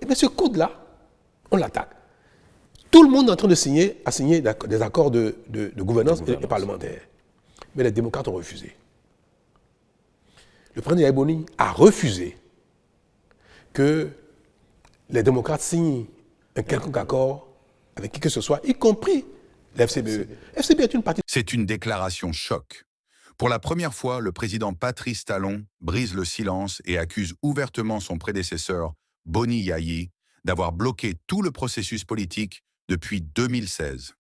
Et bien ce code-là, on l'attaque. Tout le monde est en train de signer des accords de gouvernance et parlementaire. Mais les démocrates ont refusé. Le président Yaï a refusé que les démocrates signent un quelconque accord avec qui que ce soit, y compris l'FCBE. FCBE est une partie... C'est une déclaration choc. Pour la première fois, le président Patrice Talon brise le silence et accuse ouvertement son prédécesseur, Boni Yayi, d'avoir bloqué tout le processus politique depuis 2016.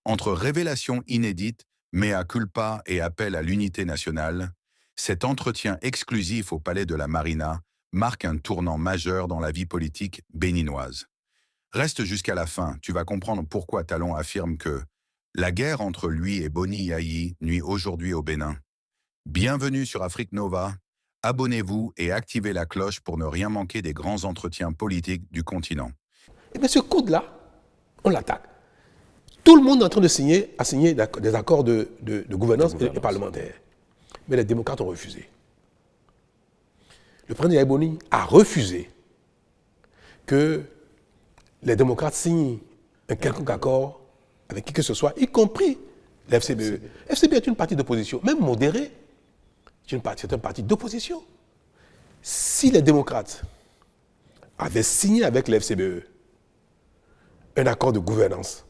Entre révélations inédites, mea culpa et appel à l'unité nationale, cet entretien exclusif au palais de la Marina marque un tournant majeur dans la vie politique béninoise. Reste jusqu'à la fin, tu vas comprendre pourquoi Talon affirme que la guerre entre lui et Boni Yayi nuit aujourd'hui au Bénin. Bienvenue sur Afrique Nova, abonnez-vous et activez la cloche pour ne rien manquer des grands entretiens politiques du continent. Et bien ce code-là, on l'attaque. Tout le monde est en train de signer des accords de gouvernance et parlementaire. Mais les démocrates ont refusé. Le président Yaï a refusé que les démocrates signent un quelconque accord avec qui que ce soit, y compris l'FCBE. FCBE est une partie d'opposition, même modérée. C'est un parti d'opposition. Si les démocrates avaient signé avec l'FCBE un accord de gouvernance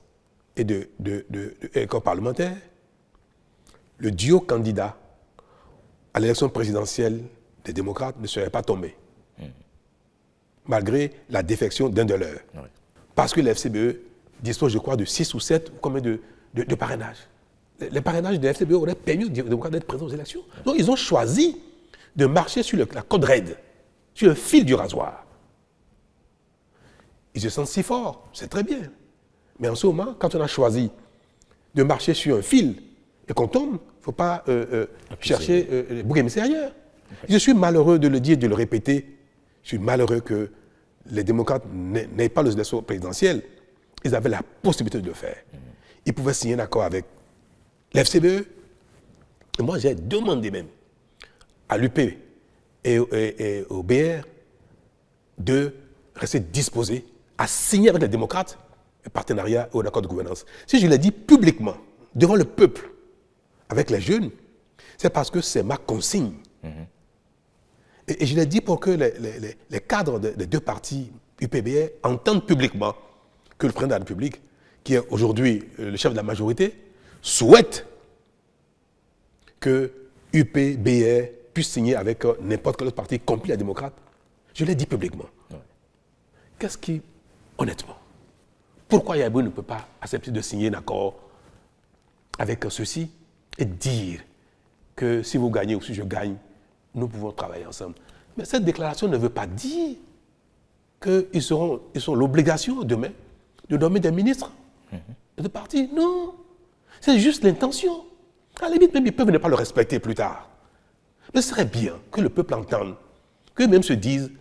et d'accord parlementaire, le duo candidat à l'élection présidentielle des démocrates ne serait pas tombé, malgré la défection d'un de leurs. Oui. Parce que l'FCBE dispose, je crois, de 6 ou 7 combien de parrainages. Les parrainages de l'FCBE auraient permis aux démocrates d'être présents aux élections. Donc ils ont choisi de marcher sur la corde raide, sur le fil du rasoir. Ils se sentent si forts, c'est très bien. Mais en ce moment, quand on a choisi de marcher sur un fil et qu'on tombe, il ne faut pas chercher les boucs émissaires ailleurs. Je suis malheureux de le dire et de le répéter. Je suis malheureux que les démocrates n'aient pas les élections présidentielles. Ils avaient la possibilité de le faire. Ils pouvaient signer un accord avec l'FCBE. Et moi, j'ai demandé même à l'UP et au BR de rester disposés à signer avec les démocrates un partenariat ou un accord de gouvernance. Si je l'ai dit publiquement, devant le peuple, avec les jeunes, c'est parce que c'est ma consigne. Et je l'ai dit pour que les cadres des deux partis UPBR entendent publiquement que le président de la République, qui est aujourd'hui le chef de la majorité, souhaite que UPBR puisse signer avec n'importe quel autre parti, y compris les démocrates. Je l'ai dit publiquement. Qu'est-ce qui, honnêtement, pourquoi Yaï ne peut pas accepter de signer un accord avec ceux-ci et dire que si vous gagnez ou si je gagne, nous pouvons travailler ensemble. Mais cette déclaration ne veut pas dire qu'ils ont l'obligation demain de nommer des ministres de partis. Non, c'est juste l'intention. À la limite, même ils peuvent ne pas le respecter plus tard. Mais ce serait bien que le peuple entende, qu'eux-mêmes se disent,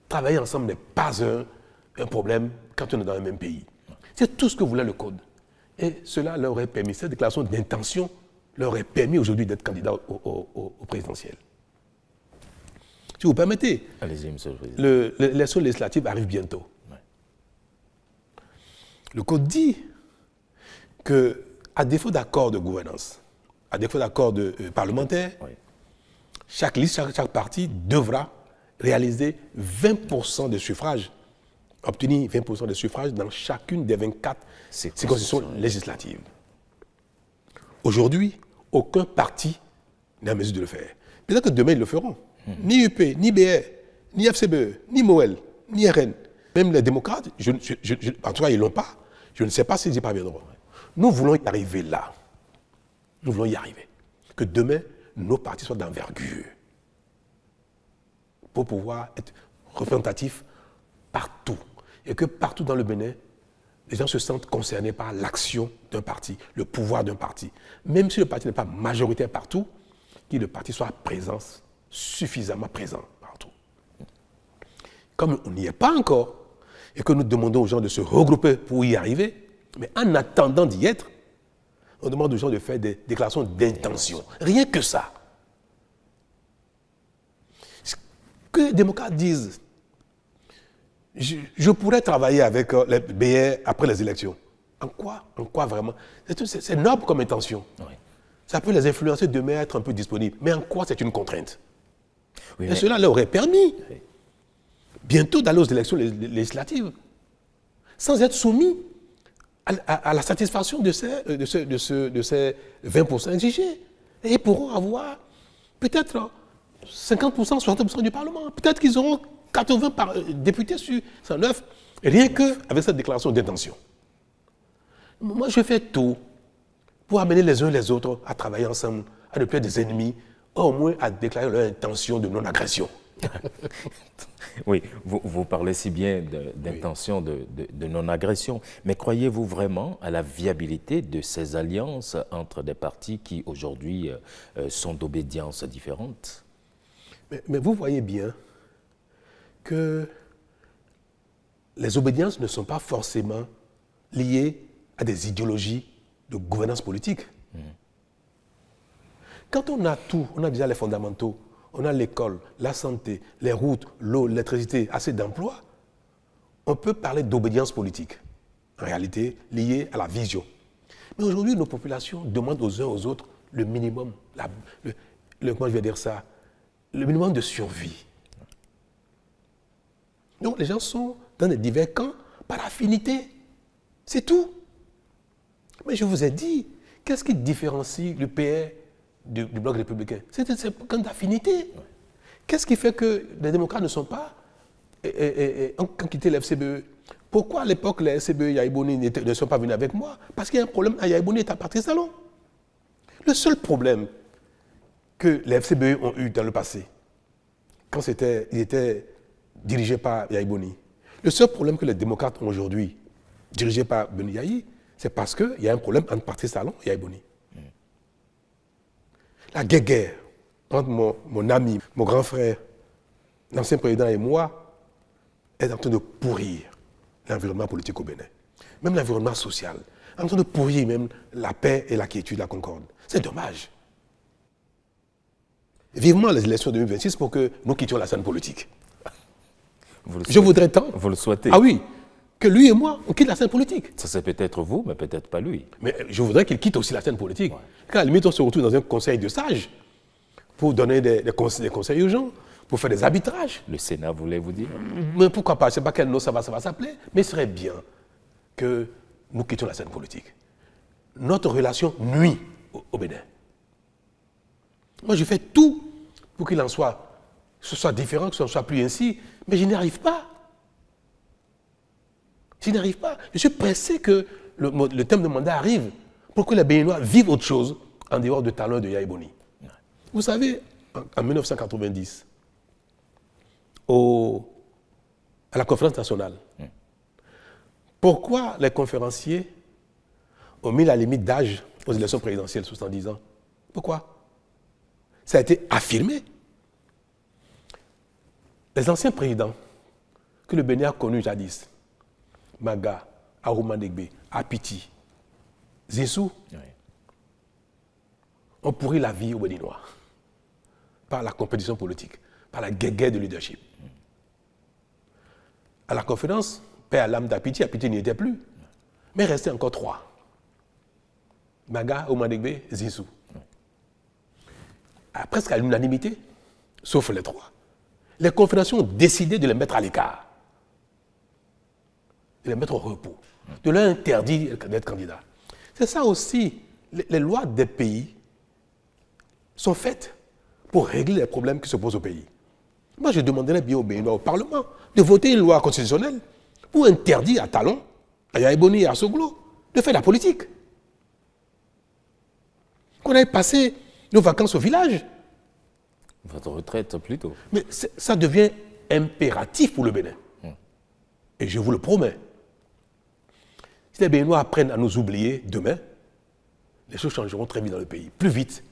travailler ensemble n'est pas un problème quand on est dans le même pays. C'est tout ce que voulait le Code. Et cela leur aurait permis, cette déclaration d'intention leur aurait permis aujourd'hui d'être candidat au présidentiel. Si vous permettez, allez-y, monsieur le président. L'élection législative arrive bientôt. Ouais. Le Code dit qu'à défaut d'accord de gouvernance, à défaut d'accord parlementaire, ouais, chaque liste, chaque parti devra réaliser 20% de suffrages, obtenir 20% de suffrages dans chacune des 24 circonscriptions législatives. Aujourd'hui, aucun parti n'est en mesure de le faire. Peut-être que demain, ils le feront. Ni UP, ni BR, ni FCBE, ni MOEL, ni RN, même les démocrates, en tout cas, ils ne l'ont pas. Je ne sais pas s'ils y parviendront. Nous voulons y arriver là. Nous voulons y arriver. Que demain, nos partis soient d'envergure pour pouvoir être représentatifs partout. Et que partout dans le Bénin, les gens se sentent concernés par l'action d'un parti, le pouvoir d'un parti. Même si le parti n'est pas majoritaire partout, que le parti soit présent, suffisamment présent partout. Comme on n'y est pas encore, et que nous demandons aux gens de se regrouper pour y arriver, mais en attendant d'y être, on demande aux gens de faire des déclarations d'intention. Rien que ça. Que les démocrates disent, je pourrais travailler avec les BR après les élections. En quoi? En quoi vraiment? C'est noble comme intention. Oui. Ça peut les influencer demain à être un peu disponibles. Mais en quoi c'est une contrainte? Oui, et cela leur aurait permis bientôt d'aller aux élections législatives sans être soumis à la satisfaction de ces 20% exigés. Et ils pourront avoir peut-être 50%, 60% du Parlement. Peut-être qu'ils auront 80 députés sur 109, rien qu'avec cette déclaration d'intention. Moi, je fais tout pour amener les uns les autres à travailler ensemble, à ne plus être des ennemis, au moins à déclarer leur intention de non-agression. Oui, vous parlez si bien d'intention de non-agression, mais croyez-vous vraiment à la viabilité de ces alliances entre des partis qui aujourd'hui sont d'obédiences différentes? Mais vous voyez bien que les obédiences ne sont pas forcément liées à des idéologies de gouvernance politique. Quand on a tout, on a déjà les fondamentaux, on a l'école, la santé, les routes, l'eau, l'électricité, assez d'emplois, on peut parler d'obédience politique, en réalité liée à la vision. Mais aujourd'hui, nos populations demandent aux uns aux autres le minimum, comment je vais dire ça, le minimum de survie. Donc les gens sont dans des divers camps par affinité. C'est tout. Mais je vous ai dit, qu'est-ce qui différencie le PR du bloc républicain? C'est camp d'affinité. Qu'est-ce qui fait que les démocrates ne sont pas ont quitté la FCBE? Pourquoi à l'époque les FCBE Yaïboni ne sont pas venus avec moi? Parce qu'il y a un problème à Yaïboni et à Patrice Talon. Le seul problème que les FCBE ont eu dans le passé, quand ils étaient dirigés par Yaïboni, le seul problème que les démocrates ont aujourd'hui, dirigés par Beni Yayi, c'est parce qu'il y a un problème entre Patrice Talon et Yaïboni. La guerre entre mon ami, mon grand frère, l'ancien président et moi, est en train de pourrir l'environnement politique au Bénin. Même l'environnement social. En train de pourrir même la paix et la quiétude, la concorde. C'est dommage. Vivement les élections de 2026 pour que nous quittions la scène politique. Je voudrais tant. Vous le souhaitez? Ah oui, que lui et moi, on quitte la scène politique. Ça c'est peut-être vous, mais peut-être pas lui. Mais je voudrais qu'il quitte aussi la scène politique. Ouais. Quand à la limite, on se retrouve dans un conseil de sages pour donner des conseils aux gens, pour faire des arbitrages. Le Sénat voulait vous dire? Mais pourquoi pas? Je ne sais pas quel nom ça va s'appeler, mais ce serait bien que nous quittions la scène politique. Notre relation nuit au Bénin. Moi, je fais tout pour qu'il en soit, que ce soit différent, que ce ne soit plus ainsi, mais je n'y arrive pas. Je n'y arrive pas. Je suis pressé que le terme de mandat arrive pour que les Béninois vivent autre chose en dehors de Talon et de Yaïboni. Vous savez, en 1990, à la conférence nationale, pourquoi les conférenciers ont mis la limite d'âge aux élections présidentielles, 70 ans? Pourquoi? Ça a été affirmé. Les anciens présidents que le Bénin a connus jadis, Maga, Arouma Degbe, Apiti, Zissou, ont pourri la vie aux Béninois par la compétition politique, par la guerre de leadership. À la conférence, paix à l'âme d'Apiti, Apiti n'y était plus, mais il restait encore 3. Maga, Arouma Degbe, Zissou. Presque à l'unanimité, sauf les 3. Les confédérations ont décidé de les mettre à l'écart, de les mettre au repos, de leur interdire d'être candidats. C'est ça aussi, les lois des pays sont faites pour régler les problèmes qui se posent au pays. Moi, je demanderais bien au Béninois, au Parlement, de voter une loi constitutionnelle pour interdire à Talon, à Yaïboni et à Soglo de faire la politique. Qu'on aille passer nos vacances au village. Votre retraite plutôt. Mais ça devient impératif pour le Bénin. Et je vous le promets. Si les Béninois apprennent à nous oublier demain, les choses changeront très vite dans le pays. Plus vite